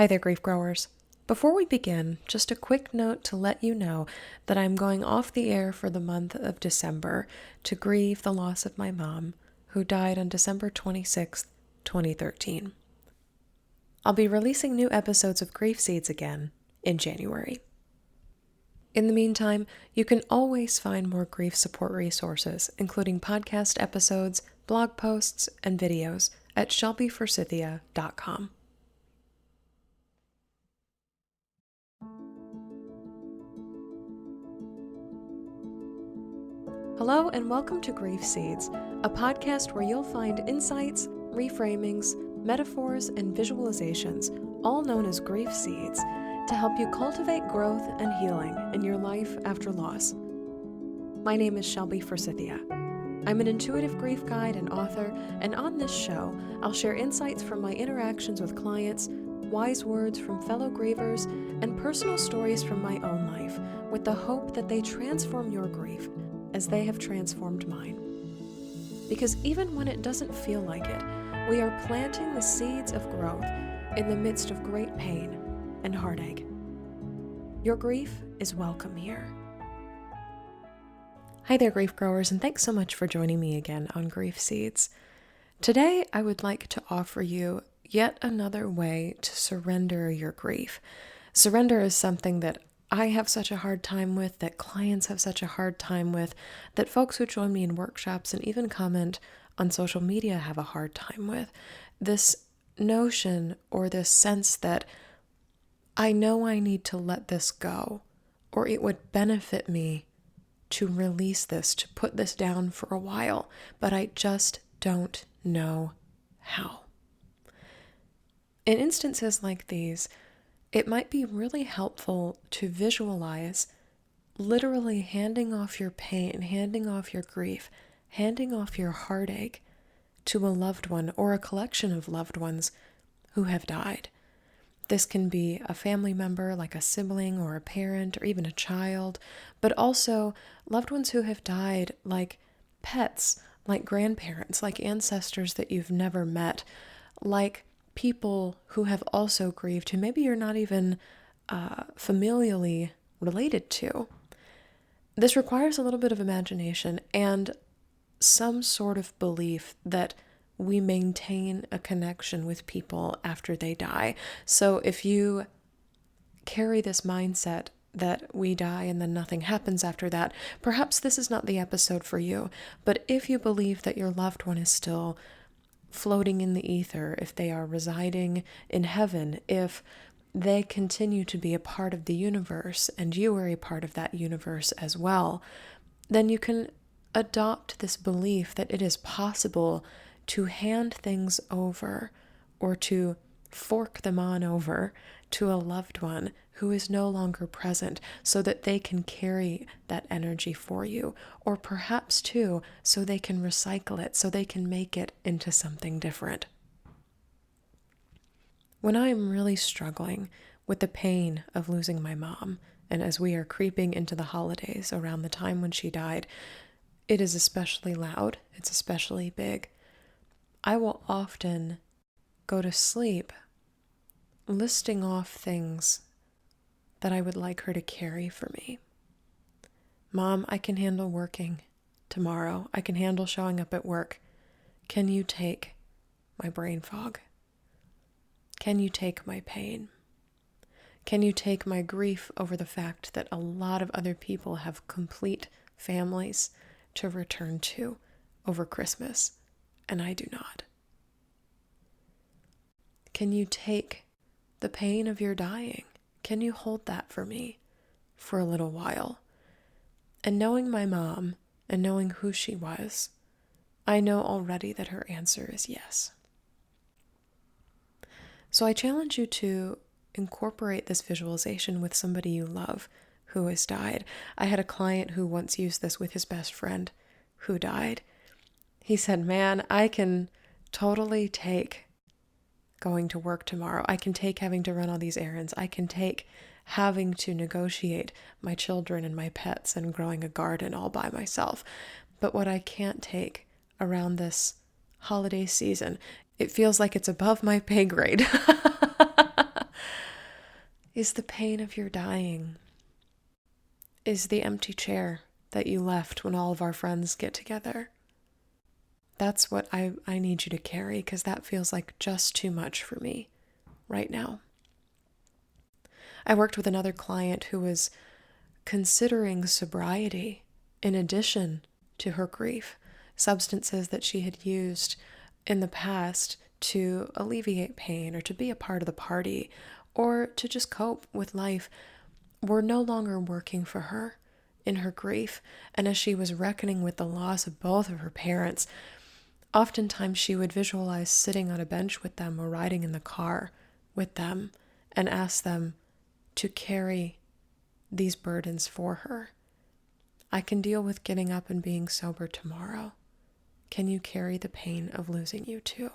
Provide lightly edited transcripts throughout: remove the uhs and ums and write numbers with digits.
Hi there, grief growers. Before we begin, just a quick note to let you know that I'm going off the air for the month of December to grieve the loss of my mom, who died on December 26th, 2013. I'll be releasing new episodes of Grief Seeds again in January. In the meantime, you can always find more grief support resources, including podcast episodes, blog posts, and videos at shelbyforsythia.com. Hello and welcome to Grief Seeds, a podcast where you'll find insights, reframings, metaphors, and visualizations, all known as grief seeds, to help you cultivate growth and healing in your life after loss. My name is Shelby Forsythia. I'm an intuitive grief guide and author, and on this show, I'll share insights from my interactions with clients, wise words from fellow grievers, and personal stories from my own life, with the hope that they transform your grief as they have transformed mine. Because even when it doesn't feel like it, we are planting the seeds of growth in the midst of great pain and heartache. Your grief is welcome here. Hi there, grief growers, and thanks so much for joining me again on Grief Seeds. Today, I would like to offer you yet another way to surrender your grief. Surrender is something that I have such a hard time with, that clients have such a hard time with, that folks who join me in workshops and even comment on social media have a hard time with. This notion or this sense that I know I need to let this go, or it would benefit me to release this, to put this down for a while, but I just don't know how. In instances like these, it might be really helpful to visualize literally handing off your pain, handing off your grief, handing off your heartache to a loved one or a collection of loved ones who have died. This can be a family member like a sibling or a parent or even a child, but also loved ones who have died like pets, like grandparents, like ancestors that you've never met, like people who have also grieved, who maybe you're not even familially related to. This requires a little bit of imagination and some sort of belief that we maintain a connection with people after they die. So if you carry this mindset that we die and then nothing happens after that, perhaps this is not the episode for you. But if you believe that your loved one is still floating in the ether, if they are residing in heaven, if they continue to be a part of the universe and you are a part of that universe as well, then you can adopt this belief that it is possible to hand things over or to fork them on over to a loved one who is no longer present so that they can carry that energy for you, or perhaps too so they can recycle it, so they can make it into something different. When I am really struggling with the pain of losing my mom, and as we are creeping into the holidays around the time when she died, it is especially loud, it's especially big. I will often go to sleep listing off things that I would like her to carry for me. Mom, I can handle working tomorrow. I can handle showing up at work. Can you take my brain fog? Can you take my pain? Can you take my grief over the fact that a lot of other people have complete families to return to over Christmas, and I do not? Can you take the pain of your dying? Can you hold that for me for a little while? And knowing my mom and knowing who she was, I know already that her answer is yes. So I challenge you to incorporate this visualization with somebody you love who has died. I had a client who once used this with his best friend who died. He said, man, I can totally take going to work tomorrow. I can take having to run all these errands. I can take having to negotiate my children and my pets and growing a garden all by myself. But what I can't take around this holiday season, it feels like it's above my pay grade. is the pain of your dying, is the empty chair that you left when all of our friends get together. That's what I need you to carry, because that feels like just too much for me right now. I worked with another client who was considering sobriety in addition to her grief, substances that she had used in the past to alleviate pain or to be a part of the party or to just cope with life were no longer working for her in her grief. And as she was reckoning with the loss of both of her parents, oftentimes she would visualize sitting on a bench with them or riding in the car with them and ask them to carry these burdens for her. I can deal with getting up and being sober tomorrow. Can you carry the pain of losing you too?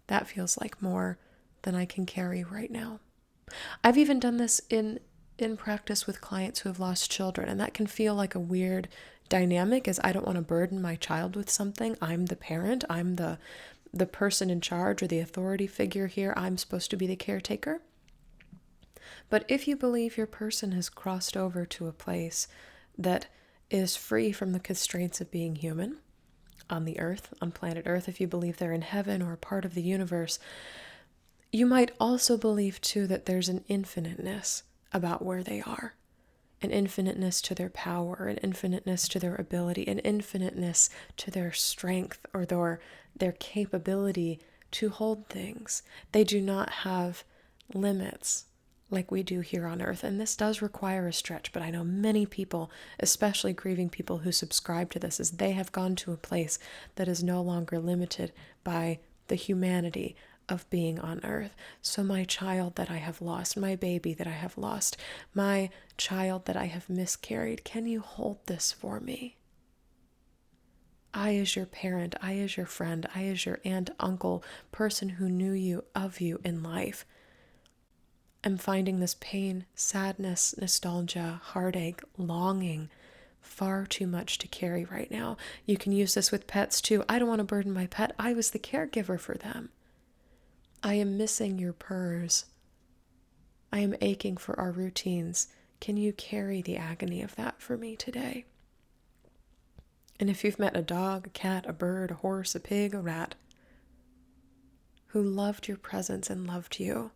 That feels like more than I can carry right now. I've even done this in practice with clients who have lost children, and that can feel like a weird dynamic, as I don't want to burden my child with something. I'm the parent, I'm the person in charge or the authority figure here. I'm supposed to be the caretaker. But if you believe your person has crossed over to a place that is free from the constraints of being human on the earth, on planet Earth, if you believe they're in heaven or a part of the universe, you might also believe too that there's an infiniteness about where they are, an infiniteness to their power, an infiniteness to their ability, an infiniteness to their strength or their capability to hold things. They do not have limits like we do here on earth. And this does require a stretch, but I know many people, especially grieving people who subscribe to this, as they have gone to a place that is no longer limited by the humanity of being on earth. So my child that I have lost, my baby that I have lost, my child that I have miscarried, can you hold this for me? I as your parent, I as your friend, I as your aunt, uncle, person who knew you, of you in life, am finding this pain, sadness, nostalgia, heartache, longing far too much to carry right now. You can use this with pets too. I don't want to burden my pet. I was the caregiver for them. I am missing your purrs. I am aching for our routines. Can you carry the agony of that for me today? And if you've met a dog, a cat, a bird, a horse, a pig, a rat, who loved your presence and loved you,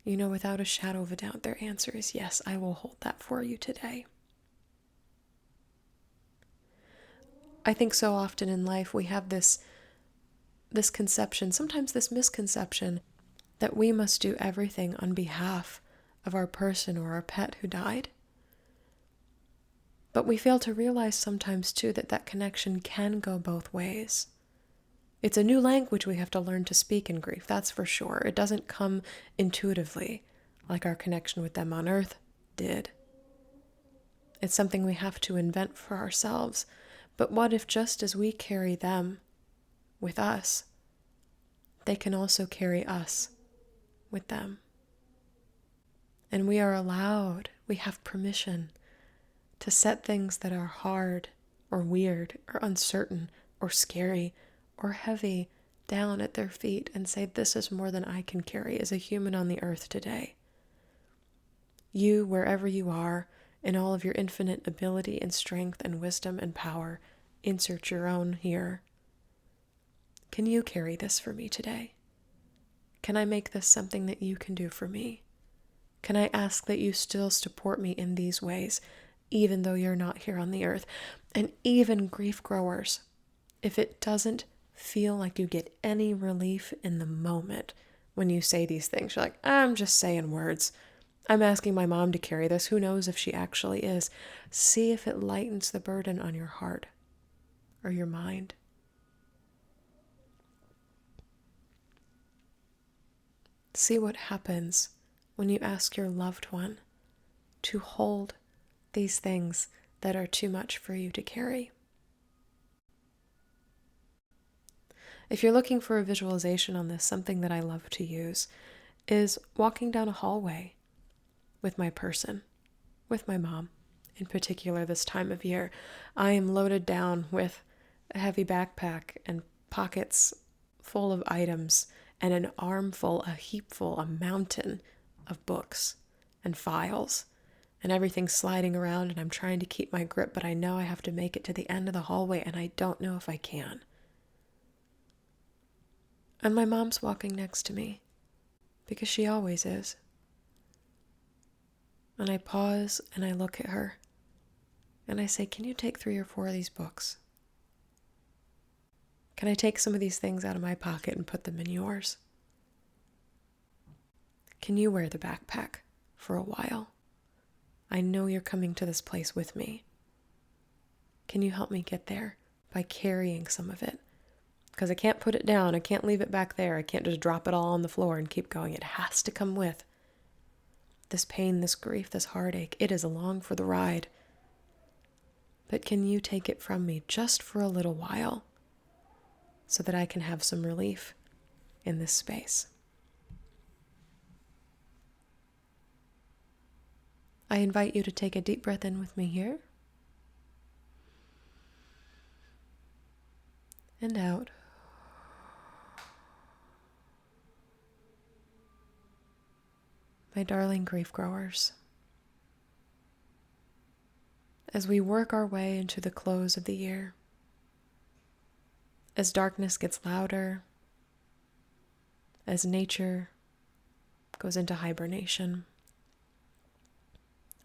you know without a shadow of a doubt their answer is yes, I will hold that for you today. I think so often in life we have this conception, sometimes this misconception, that we must do everything on behalf of our person or our pet who died. But we fail to realize sometimes too that connection can go both ways. It's a new language we have to learn to speak in grief, that's for sure. It doesn't come intuitively like our connection with them on earth did. It's something we have to invent for ourselves. But what if just as we carry them with us, they can also carry us with them? And we are allowed, we have permission to set things that are hard or weird or uncertain or scary or heavy down at their feet and say, this is more than I can carry as a human on the earth today. You, wherever you are, in all of your infinite ability and strength and wisdom and power, insert your own here. Can you carry this for me today? Can I make this something that you can do for me? Can I ask that you still support me in these ways, even though you're not here on the earth? And even grief growers, if it doesn't feel like you get any relief in the moment when you say these things, you're like, I'm just saying words. I'm asking my mom to carry this. Who knows if she actually is? See if it lightens the burden on your heart or your mind. See what happens when you ask your loved one to hold these things that are too much for you to carry. If you're looking for a visualization on this, something that I love to use is walking down a hallway with my person, with my mom in particular this time of year. I am loaded down with a heavy backpack and pockets full of items and an armful, a heapful, a mountain of books and files and everything sliding around, and I'm trying to keep my grip, but I know I have to make it to the end of the hallway, and I don't know if I can. And my mom's walking next to me, because she always is. And I pause and I look at her, and I say, can you take 3 or 4 of these books? Can I take some of these things out of my pocket and put them in yours? Can you wear the backpack for a while? I know you're coming to this place with me. Can you help me get there by carrying some of it? Because I can't put it down. I can't leave it back there. I can't just drop it all on the floor and keep going. It has to come with. This pain, this grief, this heartache, it is along for the ride. But can you take it from me just for a little while so that I can have some relief in this space? I invite you to take a deep breath in with me here. And out. My darling grief growers, as we work our way into the close of the year, as darkness gets louder, as nature goes into hibernation,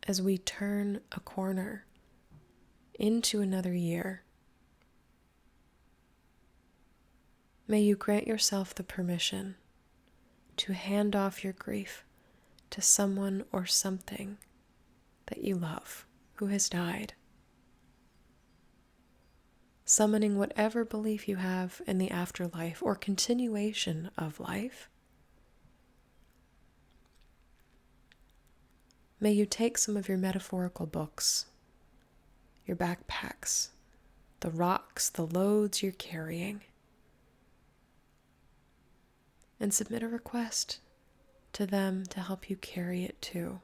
as we turn a corner into another year, may you grant yourself the permission to hand off your grief to someone or something that you love who has died. Summoning whatever belief you have in the afterlife or continuation of life. May you take some of your metaphorical books, your backpacks, the rocks, the loads you're carrying, and submit a request to them to help you carry it too.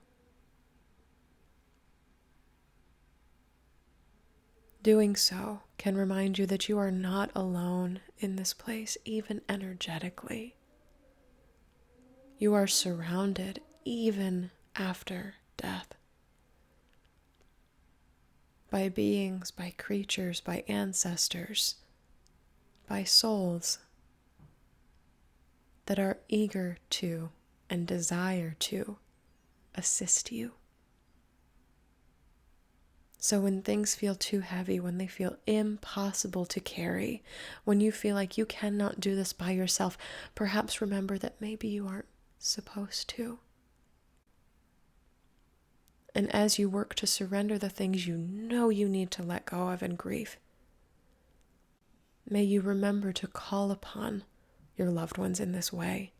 Doing so can remind you that you are not alone in this place, even energetically. You are surrounded even after death by beings, by creatures, by ancestors, by souls that are eager to and desire to assist you. So when things feel too heavy, when they feel impossible to carry, when you feel like you cannot do this by yourself, perhaps remember that maybe you aren't supposed to. And as you work to surrender the things you know you need to let go of in grief, may you remember to call upon your loved ones in this way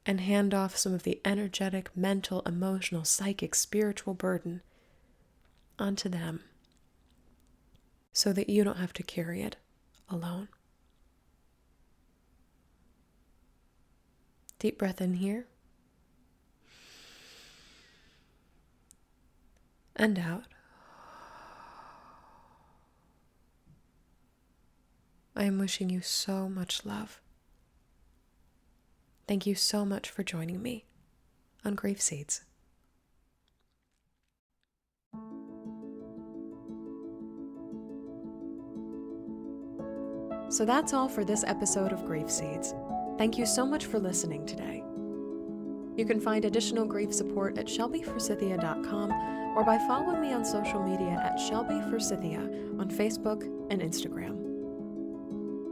and hand off some of the energetic, mental, emotional, psychic, spiritual burden onto them so that you don't have to carry it alone. Deep breath in here and out. I am wishing you so much love. Thank you so much for joining me on Grief Seeds. So that's all for this episode of Grief Seeds. Thank you so much for listening today. You can find additional grief support at shelbyforsythia.com or by following me on social media at shelbyforsythia on Facebook and Instagram.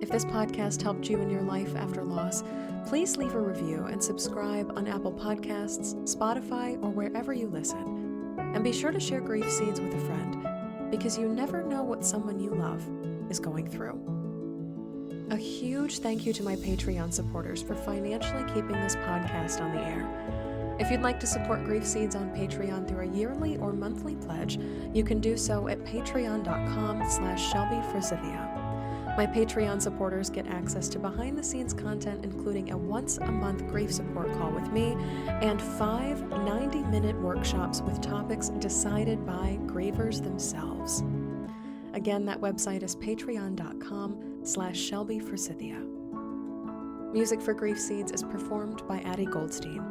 If this podcast helped you in your life after loss, please leave a review and subscribe on Apple Podcasts, Spotify, or wherever you listen. And be sure to share Grief Seeds with a friend, because you never know what someone you love is going through. A huge thank you to my Patreon supporters for financially keeping this podcast on the air. If you'd like to support Grief Seeds on Patreon through a yearly or monthly pledge, you can do so at patreon.com/shelbyforsythia. My Patreon supporters get access to behind-the-scenes content, including a once-a-month grief support call with me and 5 90-minute workshops with topics decided by grievers themselves. Again, that website is patreon.com/shelbyforsythia. Music for Grief Seeds is performed by Addie Goldstein.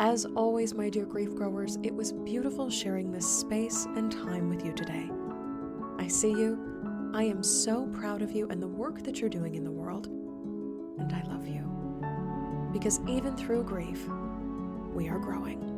As always, my dear grief growers, it was beautiful sharing this space and time with you today. I see you. I am so proud of you and the work that you're doing in the world. And I love you. Because even through grief, we are growing.